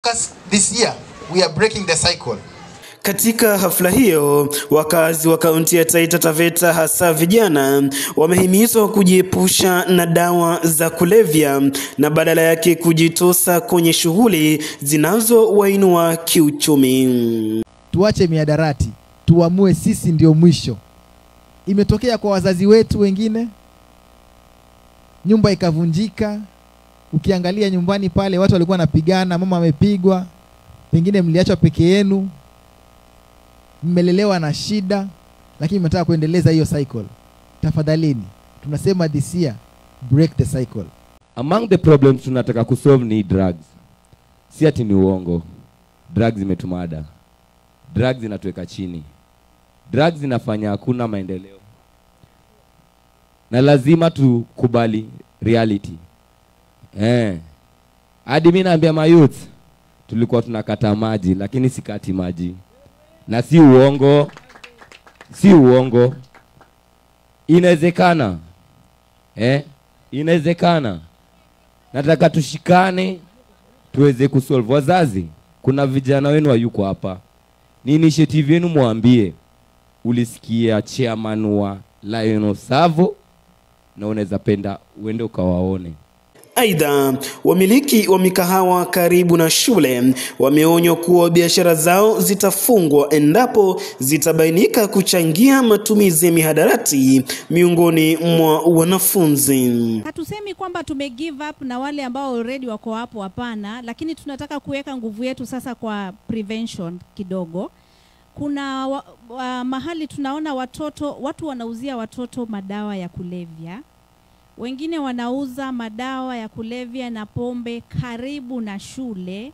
This year we are breaking the cycle. Katika hafla hiyo, wakazi wa kaunti ya Taita Taveta hasa vijana wamehimizwa kujiepusha na dawa za kulevya na badala yake kujitosa kwenye shughuli zinazowainua kiuchumi. Tuache miadarati, tuamue sisi ndio mwisho. Imetokea kwa wazazi wetu wengine, nyumba ikavunjika. Ukiangalia nyumbani pale watu walikuwa wanapigana, mama amepigwa, pengine mliachwa peke yenu, mmelelewa na shida, lakini mnataka kuendeleza hiyo cycle. Tafadhalini, tunasema this year, break the cycle. Among the problems tunataka kusolve ni drugs. Si ati ni uongo. Drugs imetumada. Drugs inatuweka chini. Drugs inafanya hakuna maendeleo. Na lazima tukubali reality. Hadi mimi naambia mayouth, tulikuwa tunakata maji lakini sikati maji. Na si uongo. Si uongo. Inawezekana. Inawezekana. Nataka tushikane tuweze kusolve. Wazazi, kuna vijana wenu yuko hapa. Ni initiative yenu muambie. Ulisikia chairman wa Lion Savo na unaweza penda uende ukawaone. Aidha, wamiliki wa mikahawa karibu na shule wameonywa kuwa biashara zao zitafungwa endapo zitabainika kuchangia matumizi ya mihadarati miongoni mwa wanafunzi. Hatusemi kwamba tumegive up na wale ambao already wako hapo, hapana, lakini tunataka kuweka nguvu yetu sasa kwa prevention kidogo. Kuna mahali tunaona watu wanauzia watoto madawa ya kulevya. Wengine wanauza madawa ya kulevya na pombe karibu na shule.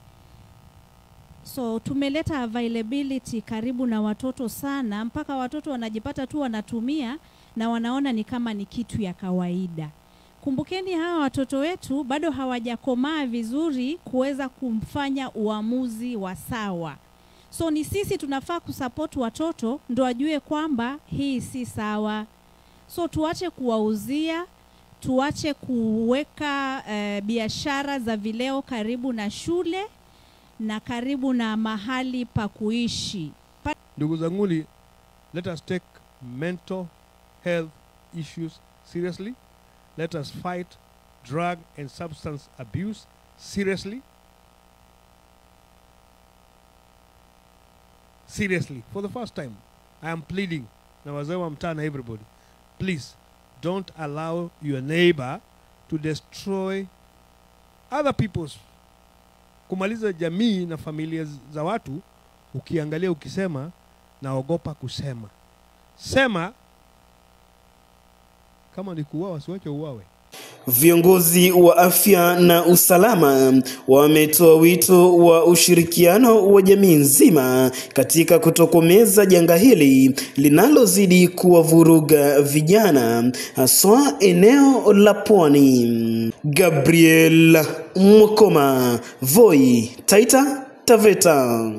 So tumeleta availability karibu na watoto sana, mpaka watoto wanajipata tu wanatumia na wanaona ni kama ni kitu ya kawaida. Kumbukeni hawa watoto wetu bado hawajakomaa vizuri kuweza kumfanya uamuzi wa sawa. So ni sisi tunafaa kusupport watoto ndo wajue kwamba hii si sawa. So tuache kuwauzia, tuache kuweka biashara za vileo karibu na shule na karibu na mahali pa kuishi. Ndugu zanguni, let us take mental health issues seriously. Let us fight drug and substance abuse seriously. Seriously, for the first time, I am pleading, na wazee wa mtaa na everybody, please don't allow your neighbor to destroy other people's. Kumaliza jamii na familia za watu, ukiangalia ukisema, naogopa kusema. Sema, kama ni kuuawa, siwache uawe. Viongozi wa afya na usalama wametoa wito wa ushirikiano wa jamii nzima katika kutokomeza janga hili linalozidi kuwavuruga vijana haswa eneo la Pwani. Gabriel Mukoma, Voi, Taita Taveta.